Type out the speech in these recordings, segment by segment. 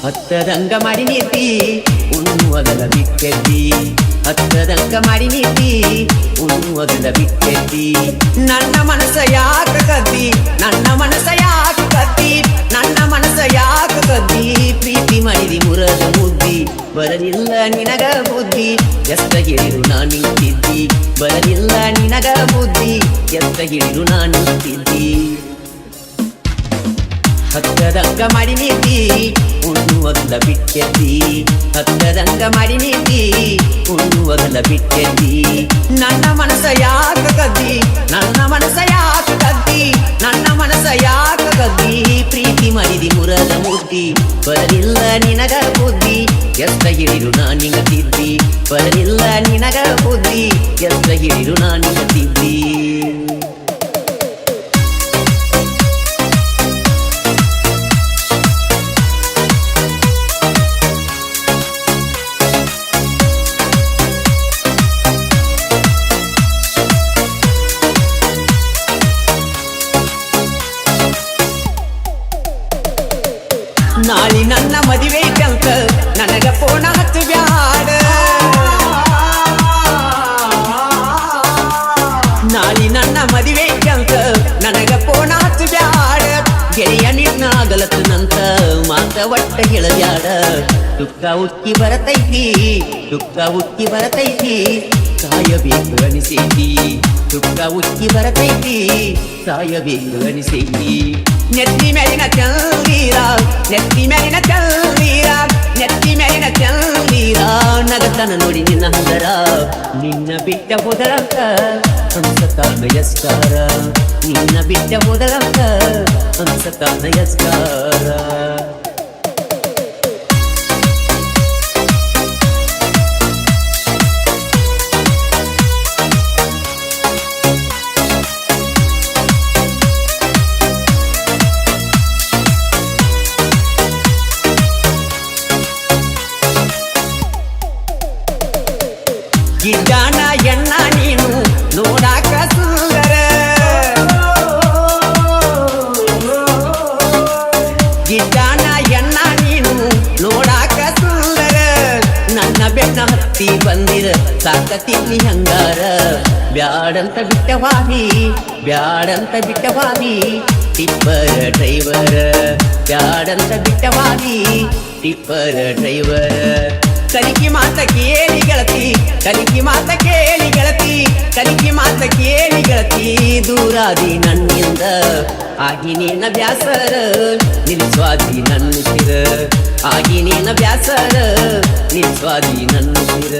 ಹತ್ತದಂಗ ಮಾಡಿ ನೀತಿ ಉಣ್ಣುವುದಲ್ಲ ಬಿಟ್ಟೆದ್ದಿ ಹತ್ತದಂಗ ಮಾಡಿ ನೀತಿ ಉಣ್ಣುವುದಲ್ಲ ಬಿಟ್ಟೆದ್ದಿ ನನ್ನ ಮನಸ್ಸ ಯಾಕ ಕದ್ದಿ ನನ್ನ ಮನಸ್ಸ ಯಾಕ ಕದ್ದಿ ನನ್ನ ಮನಸ್ಸ ಯಾಕ ಕದ್ದಿ ಪ್ರೀತಿ ಮಾಡಿದಿ ಮುರದ ಮುದ್ದಿ ಬರಲಿಲ್ಲ ನಿನಗ ಬುದ್ಧಿ ಎಷ್ಟ ಹಿಡಿದು ನಾನು ನಿಂತಿದ್ದಿ ಬರಲಿಲ್ಲ ನಿನಗ ಬುದ್ಧಿ ಎಷ್ಟ ಹಿಡಿದು ನಾನು ನಿಂತಿದ್ದಿ ಹತ್ತದಂಗ ಮಾಡಿ ನೀತಿ ಉಣ್ಣುವುದಲ್ಲ ಬಿಟ್ಟೆದ್ದಿ ಹತ್ತದಂಗ ಮಾಡಿ ನೀತಿ ಉಣ್ಣುವುದಲ್ಲ ಬಿಟ್ಟೆದ್ದಿ ನನ್ನ ಮನಸ್ಸ ಯಾಕ ಕದ್ದಿ ನನ್ನ ಮನಸ್ಸ ಯಾಕ ಕದ್ದಿ ನನ್ನ ಮನಸ್ಸ ಯಾಕ ಕದ್ದಿ ಪ್ರೀತಿ ಮಾಡಿದಿ ಮುರದ ಮುದ್ದಿ ಬರಲಿಲ್ಲ ನಿನಗ ಬುದ್ಧಿ ಎಷ್ಟ ಹಿಡಿದು ನಾನು ನಿಂತಿದ್ದಿ ಬರಲಿಲ್ಲ ನಿನಗ ಬುದ್ಧಿ ಎಷ್ಟ ಹಿಡಿದು ನಾನು ನಿಂತಿದ್ದಿ ನಾಳಿ ನನ್ನ ಮದುವೆ ಕಂಕ ನನಗ ಫೋನ ಹತ್ತು ಬ್ಯಾಡ ನಾಳಿ ನನ್ನ ಮದುವೆ ಕಂಕ ನನಗ ಫೋನ ಹತ್ತು ಬ್ಯಾಡ ಗೆಳೆಯ ನಿನ್ನಾಗಲತ್ತನಂತ ಮಾತ ಒಟ್ಟ ಹೇಳಬ್ಯಾಡ ದುಃಖ ಉಕ್ಕಿ ಬರತೈತಿ ದುಃಖ ಉಕ್ಕಿ ಬರತೈತಿ ಸಾಯಬೇಕು ಅನಿಸೈತಿ ದುಃಖ ಉಕ್ಕಿ ಬರತೈತಿ ಸಾಯಬೇಕು ಅನಿಸೈತಿ ನೆತ್ತಿ ಮೇಲಿನ ಚಂದೀರ ನೆತ್ತಿ ಮೇಲಿನ ಚಂದೀರ ನೆತ್ತಿ ಮೇಲಿನ ಚಂದೀರ ನಗತನ ನೋಡಿ ನಿನ್ನ ಹಂದರ ನಿನ್ನ ಬಿಟ್ಟ ಹೋದರಂತ ಅನ್ಸತಾನ ಯಸ್ಕಾರ ನಿನ್ನ ಬಿಟ್ಟ ಹೋದರಂತ ಅನ್ಸತಾನ ಯಸ್ಕಾರ ಗಿಡ್ಡಾನ ಎಣ್ಣ ನೀನು ನೋಡಾಕ ಸುಂದರ ಗಿಡ್ಡಾನ ಎಣ್ಣ ನೀನು ನೋಡಾಕ ಸುಂದರ ನನ್ನ ಬೆನ್ನ ಹತ್ತಿ ಬಂದಿರ ಸಾಕತಿನಿ ಹಂಗಾರ ಬ್ಯಾಡಂತ ಬಿಟ್ಟವಾದಿ ಬ್ಯಾಡಂತ ಬಿಟ್ಟವಾದಿ ಟಿಪ್ಪರ ಡ್ರೈವರ ಬ್ಯಾಡಂತ ಬಿಟ್ಟವಾದಿ ಟಿಪ್ಪರ ಡ್ರೈವರ್ ಕಲಿಕಿ ಮಾತ ಕೇಳಿ ಗೆಳತಿ ಕಲಿಕಿ ಮಾತ ಕೇಳಿ ಗೆಳತಿ ಕಲಿಕಿ ಮಾತ ಕೇಳಿ ಗೆಳತಿ ದೂರಾದಿ ನನ್ನಿಂದ ಆಗಿ ನಿನ್ನ ಬ್ಯಾಸರ ನಿಲ್ಸ್ವಾದಿ ನನ್ನ ಸಿರ ಆಗಿ ನಿನ್ನ ಬ್ಯಾಸರ ನಿಲ್ಸ್ವಾದಿ ನನ್ನ ಸಿರ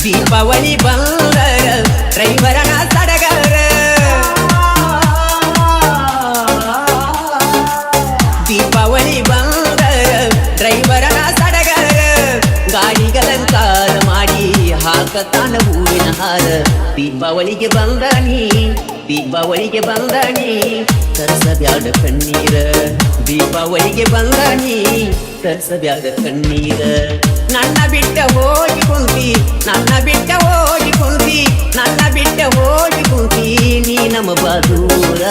ದೀಪಾವಳಿ ಬಂದರ ಡ್ರೈವರನ ಸಡಗರ ದೀಪಾವಳಿ ಬಂದರ ಡ್ರೈವರನ ಸಡಗರ ಗಾಡಿಗಳಂಕಾರ ಮಾಡಿ ಹಾಕತಾನ ಹೂವಿನ ಹಾರ ದೀಪಾವಳಿಗೆ ಬಂದನಿ ದೀಪಾವಳಿಗೆ ಬಂದನಿ ತರಸಬ್ಯಾಡ ಕಣ್ಣೀರ ದೀಪಾವಳಿಗೆ ಬಂದನಿ ತರಸಬ್ಯಾಡ ಕಣ್ಣೀರ ನನ್ನ ಬಿಟ್ಟ ಹೋಗಿ ಕುಂತಿ ನನ್ನ ಬಿಟ್ಟ ಹೋಗಿ ಕುಂತಿ ನನ್ನ ಬಿಟ್ಟ ಹೋಗಿ ಕುಂತಿ ನೀ ನಮ್ಮ ಬಾದೂರ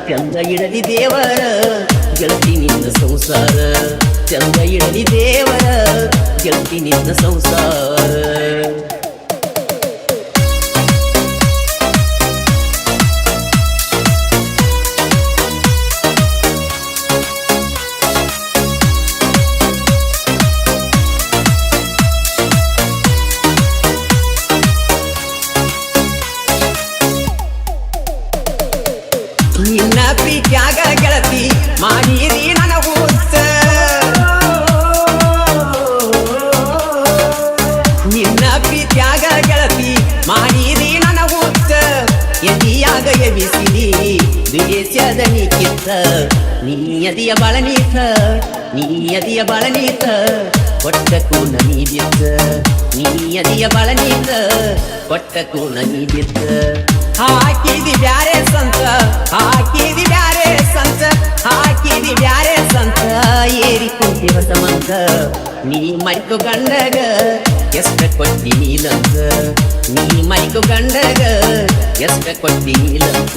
ಚಂದ ಇಡಲಿ ದೇವರ ಗೆಳತಿ ನಿನ್ನ ಸಂಸಾರ ಚಂದ ಇಡಲಿ ದೇವರ ಗೆಳತಿ ನಿನ್ನ ಸಂಸಾರ ನಿನ್ನ ಪ್ರೀತ್ಯಾಗ ಗೆಳತಿ ಮಾಡಿರಿ ನನ್ನ ಹುತ್ತ ನಿನ್ನ ಪ್ರೀತ್ಯಾಗ ಗೆಳತಿ ಮಾಡಿರಿ ನನ್ನ ಹುತ್ತ ಎದಿಯಾಗ ಎಬಿಸಿರಿ ದ್ವೇಷದ ನೀಕಿತ್ತ ನೀಯದಿಯ ಬಳನೀತ ನೀಯದಿಯ ಬಳನೀತ ಒಟ್ಟಕ್ಕೂ ನನಿ ಬಿದ್ದ ನೀಯದಿಯ ಬಳನೀತ ಒಟ್ಟಕ್ಕೂ ನನಿ ಬಿದ್ದ ಹಾಕಿದಿ ಬ್ಯಾರೆ ಸಂತ ಹಾಕಿದಿ ಬ್ಯಾರೆ ಸಂತ ಹಾಕಿದಿ ಬ್ಯಾರೆ ಸಂತ ಏರಿ ಕುಂತಿ ಹೊಸ ಮಂತ ನೀ ಮೈಕು ಗಂಡಗ ಎಷ್ಟ ಕೊಟ್ಟಿ ನೀಲಂತ ನೀ ಮೈಕು ಗಂಡಗ ಎಷ್ಟ ಕೊಟ್ಟಿ ನೀಲಂತ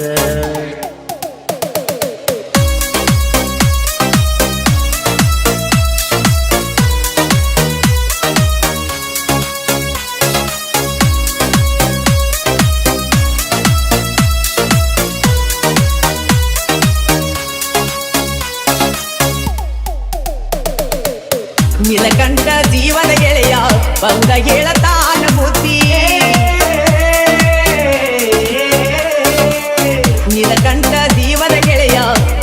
ನೀಲಕಂಠ ಜೀವನ ಗೆಳೆಯ ಬಂದ ಹೇಳತಾನ ಬುದ್ಧಿ ನೀಲಕಂಠ ಜೀವನ ಗೆಳೆಯ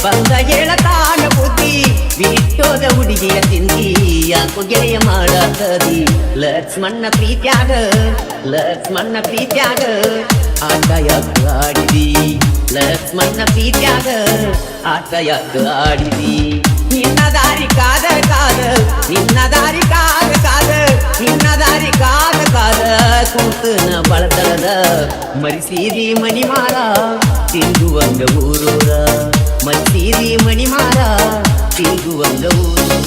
ಬಂದ ಹೇಳತಾನ ಬುದ್ಧಿ ಬಿಟ್ಟೋದ ಹುಡುಗಿಯ ತಿಂದಿ ಯಾಕೋ ಗೆಳೆಯ ಮಾಡತದಿ ಲಕ್ಷ್ಮಣ್ಣ ಪ್ರೀತ್ಯಾಗ ಆಟ ಯಾಕ ಆಡಿದಿ ಲಕ್ಷ್ಮಣ್ಣ ಪ್ರೀತ್ಯಾಗ ಆಟ ಯಾಕ ಆಡಿದಿ ನಿನ್ನ ದಾರಿ ಕಾದ ಕಾದ ನಿನ್ನ ದಾರಿ ಕಾದ ಕಾದ ನಿನ್ನ ದಾರಿ ಕಾದ ಕಾದ ಕುಂತನ ಬಳತಳದ ಮರಿಸೀದಿ ಮಣಿಮಾರ ತಿರುಗುವಂಗ ಊರೂರ ಮರಿಸೀದಿ ಮಣಿಮಾರ ತಿರುಗುವಂಗ ಊರು